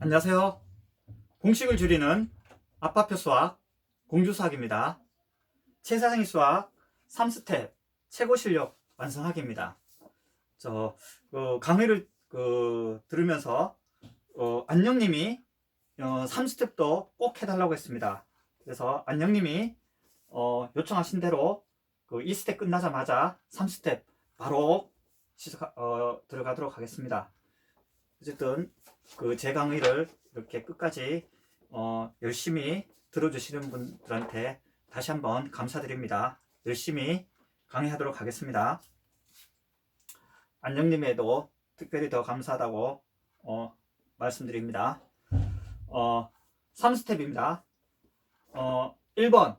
안녕하세요. 공식을 줄이는 아빠표 수학 공주수학입니다. 최사생이 수학 3스텝 최고 실력 완성하기입니다. 강의를 들으면서 안녕님이 3스텝도 꼭 해달라고 했습니다. 그래서 안녕님이 요청하신 대로 2스텝 끝나자마자 3스텝 바로 들어가도록 하겠습니다. 어쨌든 제 강의를 이렇게 끝까지 열심히 들어주시는 분들한테 다시 한번 감사드립니다. 열심히 강의하도록 하겠습니다. 안녕님에도 특별히 더 감사하다고 말씀드립니다. 3스텝입니다. 1번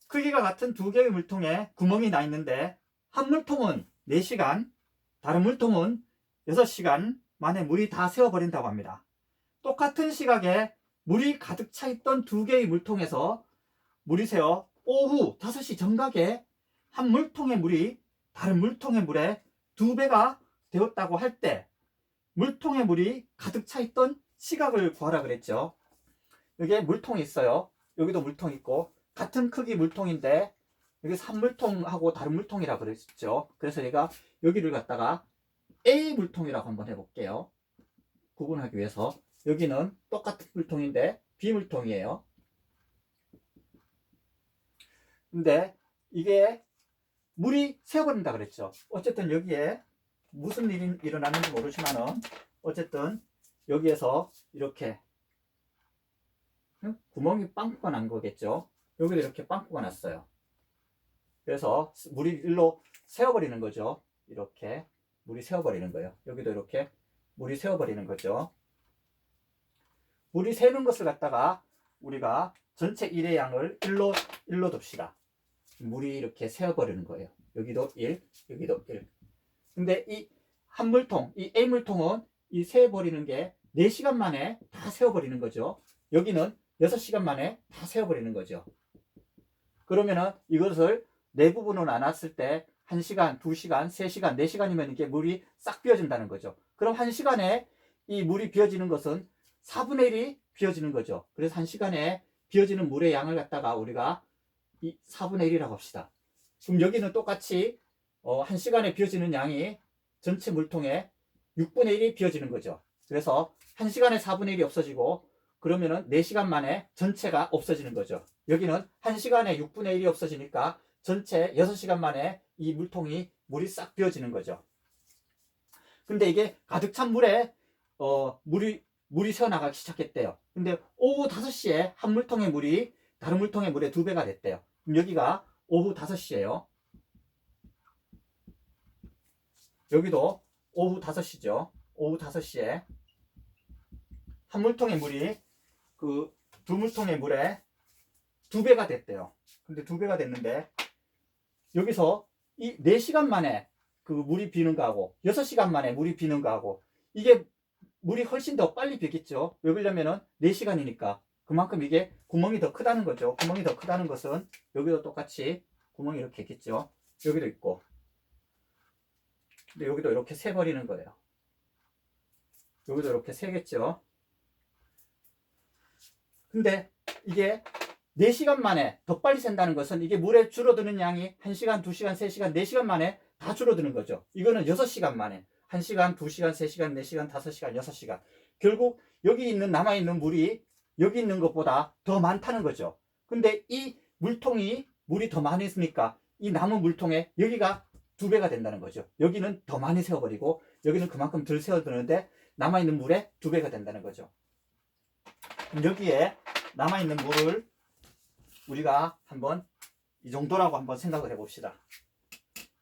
크기가 같은 두 개의 물통에 구멍이 나 있는데 한 물통은 4시간, 다른 물통은 6시간 만에 물이 다 새어버린다고 합니다. 똑같은 시각에 물이 가득 차 있던 두 개의 물통에서 물이 새어 오후 5시 정각에 한 물통의 물이 다른 물통의 물의 2배가 되었다고 할 때 물통의 물이 가득 차 있던 시각을 구하라 그랬죠. 여기에 물통이 있어요. 여기도 물통 있고 같은 크기 물통인데 여기서 한 물통하고 다른 물통이라 그랬죠. 그래서 얘가 여기를 갖다가 A 물통이라고 한번 해볼게요. 구분하기 위해서. 여기는 똑같은 물통인데 B 물통이에요. 근데 이게 물이 새어버린다 그랬죠. 어쨌든 여기에 무슨 일이 일어났는지 모르지만은 어쨌든 여기에서 이렇게 구멍이 빵꾸가 난 거겠죠. 여기도 이렇게 빵꾸가 났어요. 그래서 물이 일로 새어버리는 거죠. 이렇게 물이 새어버리는 거예요. 여기도 이렇게 물이 새어버리는 거죠. 물이 새는 것을 갖다가 우리가 전체 1의 양을 1로 둡시다. 물이 이렇게 새어버리는 거예요. 여기도 1, 여기도 1. 근데 이 한 물통, 이 A 물통은 이 새어버리는 게 4시간 만에 다 새어버리는 거죠. 여기는 6시간 만에 다 새어버리는 거죠. 그러면은 이것을 네 부분으로 나눴을 때 1시간, 2시간, 3시간, 4시간이면 이게 물이 싹 비어진다는 거죠. 그럼 1시간에 이 물이 비어지는 것은 4분의 1이 비어지는 거죠. 그래서 1시간에 비어지는 물의 양을 갖다가 우리가 이 4분의 1이라고 합시다. 그럼 여기는 똑같이 1시간에 비어지는 양이 전체 물통에 6분의 1이 비어지는 거죠. 그래서 1시간에 4분의 1이 없어지고 그러면은 4시간 만에 전체가 없어지는 거죠. 여기는 1시간에 6분의 1이 없어지니까 전체 6시간 만에 이 물이 싹 비어지는 거죠. 근데 이게 가득 찬 물에 물이 새어나가기 시작했대요. 근데 오후 5시에 한 물통의 물이 다른 물통의 물의 2배가 됐대요. 그럼 여기가 오후 5시예요. 여기도 오후 5시죠. 오후 5시에 한 물통의 물이 두 물통의 물에 2배가 됐대요. 근데 2배가 됐는데 여기서 이 4시간 만에 물이 비는 거하고 6시간 만에 물이 비는 거하고 이게 물이 훨씬 더 빨리 비겠죠. 왜 그러냐면은 4시간이니까 그만큼 이게 구멍이 더 크다는 거죠. 구멍이 더 크다는 것은 여기도 똑같이 구멍이 이렇게 있겠죠. 여기도 있고 근데 여기도 이렇게 새버리는 거예요. 여기도 이렇게 새겠죠. 근데 이게 4시간 만에 더 빨리 샌다는 것은 이게 물에 줄어드는 양이 1시간, 2시간, 3시간, 4시간 만에 다 줄어드는 거죠. 이거는 6시간 만에 1시간, 2시간, 3시간, 4시간, 5시간, 6시간. 결국 여기 있는 남아있는 물이 여기 있는 것보다 더 많다는 거죠. 근데 이 물통이 물이 더 많이 있으니까 이 남은 물통에 여기가 2배가 된다는 거죠. 여기는 더 많이 새어버리고 여기는 그만큼 덜 새어드는데 남아있는 물에 2배가 된다는 거죠. 여기에 남아있는 물을 우리가 한번 이 정도라고 한번 생각을 해봅시다.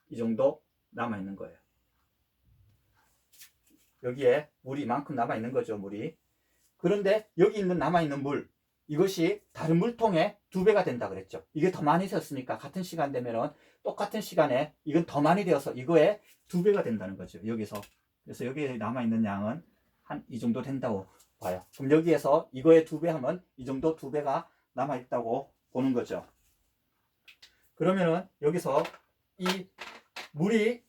이 정도 남아있는 거예요. 여기에 물이 이만큼 남아있는 거죠. 물이. 그런데 여기 있는 남아있는 물 이것이 다른 물통에 2배가 된다 그랬죠. 이게 더 많이 새었으니까 같은 시간 되면은 똑같은 시간에 이건 더 많이 되어서 이거에 2배가 된다는 거죠. 여기서. 그래서 여기에 남아있는 양은 한 이 정도 된다고 봐요. 그럼 여기에서 이거에 2배 하면 이 정도 2배가 남아있다고 보는 거죠. 그러면은 여기서 이 물이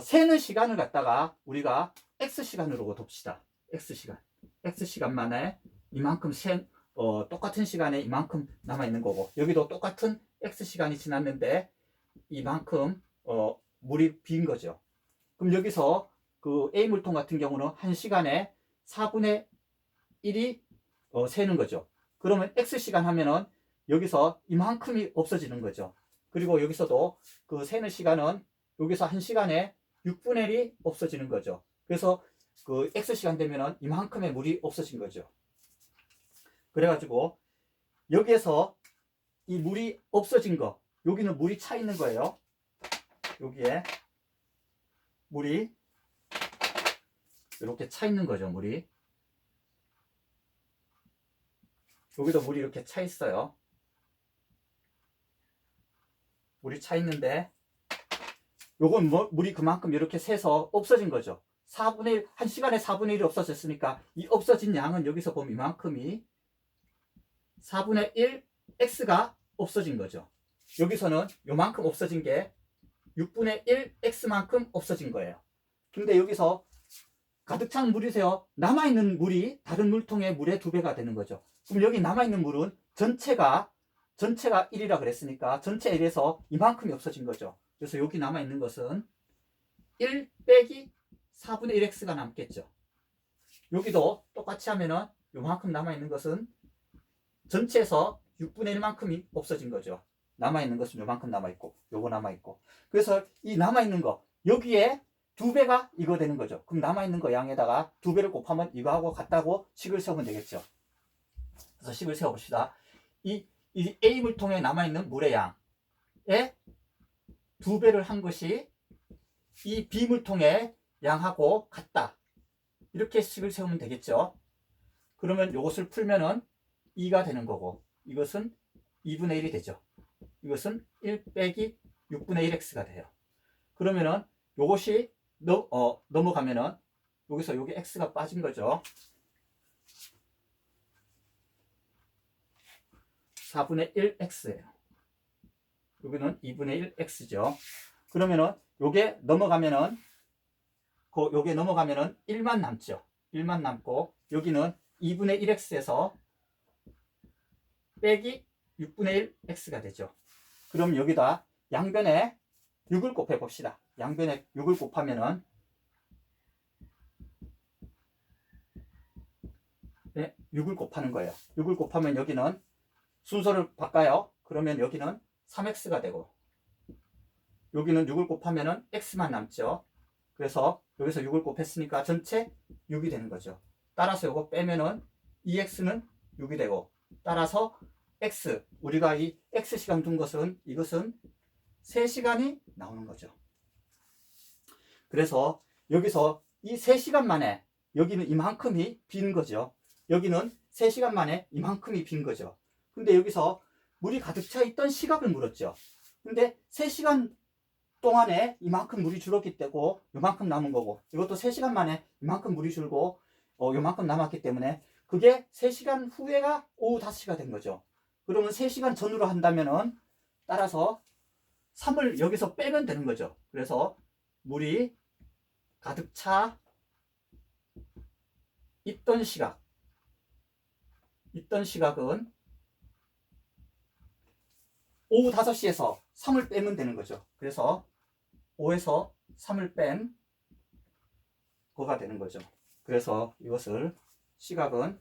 새는 시간을 갖다가 우리가 X시간으로 둡시다. X시간. X시간 만에 이만큼 똑같은 시간에 이만큼 남아있는 거고, 여기도 똑같은 X시간이 지났는데 이만큼 물이 빈 거죠. 그럼 여기서 그 A물통 같은 경우는 1시간에 4분의 1이 새는 거죠. 그러면 X시간 하면은 여기서 이만큼이 없어지는 거죠. 그리고 여기서도 그 새는 시간은 여기서 1시간에 6분의 1이 없어지는 거죠. 그래서 그 X시간 되면은 이만큼의 물이 없어진 거죠. 그래가지고 여기에서 이 물이 없어진 거, 여기는 물이 차 있는 거예요. 여기에 물이 이렇게 차 있는 거죠. 물이 여기도 물이 이렇게 차 있어요. 물이 차 있는데 요건 물이 그만큼 이렇게 새서 없어진 거죠. 4분의 1, 1시간에 4분의 1이 없어졌으니까 이 없어진 양은 여기서 보면 이만큼이 4분의 1 x가 없어진 거죠. 여기서는 요만큼 없어진 게 6분의 1 x만큼 없어진 거예요. 근데 여기서 가득 찬 물이세요. 남아있는 물이 다른 물통의 물의 2배가 되는 거죠. 그럼 여기 남아있는 물은 전체가 1이라 그랬으니까 전체 1에서 이만큼이 없어진 거죠. 그래서 여기 남아있는 것은 1 빼기 4분의 1x가 남겠죠. 여기도 똑같이 하면은 요만큼 남아있는 것은 전체에서 6분의 1만큼이 없어진 거죠. 남아있는 것은 요만큼 남아있고 요거 남아있고, 그래서 이 남아있는 거 여기에 2배가 이거 되는 거죠. 그럼 남아있는 거 양에다가 2배를 곱하면 이거하고 같다고 식을 세우면 되겠죠. 그래서 식을 세워봅시다. 이 A물통에 남아있는 물의 양에 2배를 한 것이 이 B물통의 양하고 같다. 이렇게 식을 세우면 되겠죠. 그러면 이것을 풀면은 2가 되는 거고, 이것은 2분의 1이 되죠. 이것은 1 빼기 6분의 1x가 돼요. 그러면은 이것이 넘어가면은 여기서 여기 x가 빠진 거죠. 4분의 1x예요. 여기는 2분의 1x죠. 그러면은 요게 넘어가면은 요게 넘어가면은 1만 남죠. 1만 남고 여기는 2분의 1x에서 빼기 6분의 1x가 되죠. 그럼 여기다 양변에 6을 곱해 봅시다. 양변에 6을 곱하면은 네, 6을 곱하는 거예요. 6을 곱하면 여기는 순서를 바꿔요. 그러면 여기는 3x가 되고 여기는 6을 곱하면은 x만 남죠. 그래서 여기서 6을 곱했으니까 전체 6이 되는 거죠. 따라서 이거 빼면은 2x는 6이 되고, 따라서 x, 우리가 이 x시간 둔 것은 이것은 3시간이 나오는 거죠. 그래서 여기서 이 3시간 만에 여기는 이만큼이 빈 거죠. 여기는 3시간 만에 이만큼이 빈 거죠. 근데 여기서 물이 가득 차 있던 시각을 물었죠. 근데 3시간 동안에 이만큼 물이 줄었기 때문에 요만큼 남은 거고, 이것도 3시간 만에 이만큼 물이 줄고 요만큼 남았기 때문에 그게 3시간 후에가 오후 5시가 된 거죠. 그러면 3시간 전으로 한다면은 따라서 3을 여기서 빼면 되는 거죠. 그래서 물이 가득 차 있던 시각은 오후 5시에서 3을 빼면 되는 거죠. 그래서 5에서 3을 뺀 거가 되는 거죠. 그래서 이것을 시각은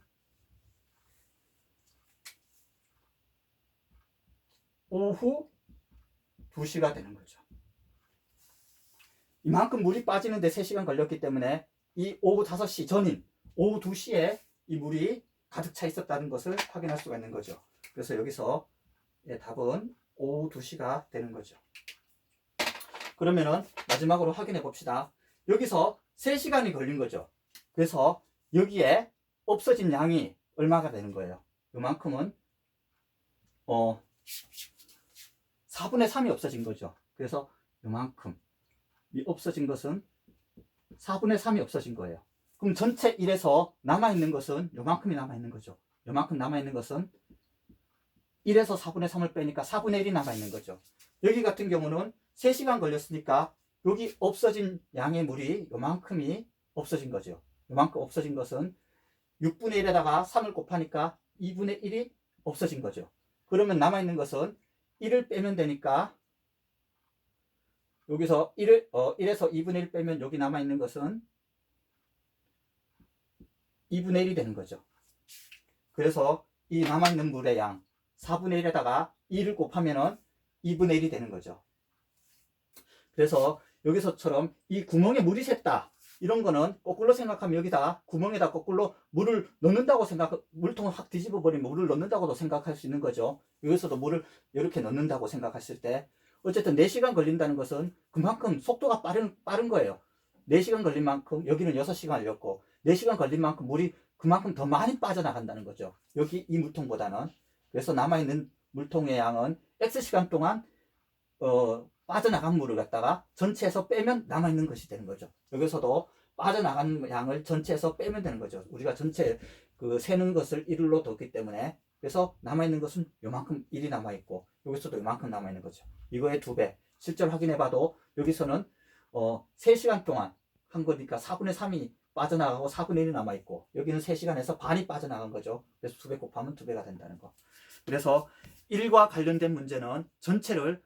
오후 2시가 되는 거죠. 이만큼 물이 빠지는데 3시간 걸렸기 때문에 이 오후 5시 전인 오후 2시에 이 물이 가득 차 있었다는 것을 확인할 수가 있는 거죠. 그래서 여기서 답은 오후 2시가 되는 거죠. 그러면은 마지막으로 확인해 봅시다. 여기서 3시간이 걸린 거죠. 그래서 여기에 없어진 양이 얼마가 되는 거예요? 요만큼은 4분의 3이 없어진 거죠. 그래서 요만큼 이 없어진 것은 4분의 3이 없어진 거예요. 그럼 전체 1에서 남아있는 것은 요만큼이 남아있는 거죠. 요만큼 남아있는 것은 1에서 4분의 3을 빼니까 4분의 1이 남아있는 거죠. 여기 같은 경우는 3시간 걸렸으니까 여기 없어진 양의 물이 요만큼이 없어진 거죠. 요만큼 없어진 것은 6분의 1에다가 3을 곱하니까 2분의 1이 없어진 거죠. 그러면 남아있는 것은 1을 빼면 되니까 여기서 1에서 2분의 1 빼면 여기 남아있는 것은 2분의 1이 되는 거죠. 그래서 이 남아있는 물의 양 4분의 1에다가 2를 곱하면은 2분의 1이 되는 거죠. 그래서 여기서처럼 이 구멍에 물이 샜다. 이런 거는 거꾸로 생각하면 여기다 구멍에다 거꾸로 물을 넣는다고 물통을 확 뒤집어 버리면 물을 넣는다고도 생각할 수 있는 거죠. 여기서도 물을 이렇게 넣는다고 생각했을 때 어쨌든 4시간 걸린다는 것은 그만큼 속도가 빠른 거예요. 4시간 걸린 만큼 여기는 6시간 걸렸고 4시간 걸린 만큼 물이 그만큼 더 많이 빠져나간다는 거죠. 여기 이 물통보다는. 그래서 남아있는 물통의 양은 X시간 동안 빠져나간 물을 갖다가 전체에서 빼면 남아있는 것이 되는 거죠. 여기서도 빠져나간 양을 전체에서 빼면 되는 거죠. 우리가 전체 세는 것을 1로 뒀기 때문에. 그래서 남아있는 것은 요만큼 1이 남아있고 여기서도 요만큼 남아있는 거죠. 이거의 2배. 실제로 확인해봐도 여기서는 3시간 동안 한 거니까 4분의 3이 빠져나가고 4분의 1이 남아있고 여기는 3시간에서 반이 빠져나간 거죠. 그래서 2배 곱하면 2배가 된다는 거. 그래서 1과 관련된 문제는 전체를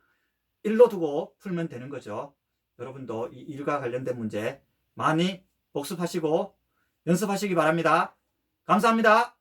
1로 두고 풀면 되는 거죠. 여러분도 이 1과 관련된 문제 많이 복습하시고 연습하시기 바랍니다. 감사합니다.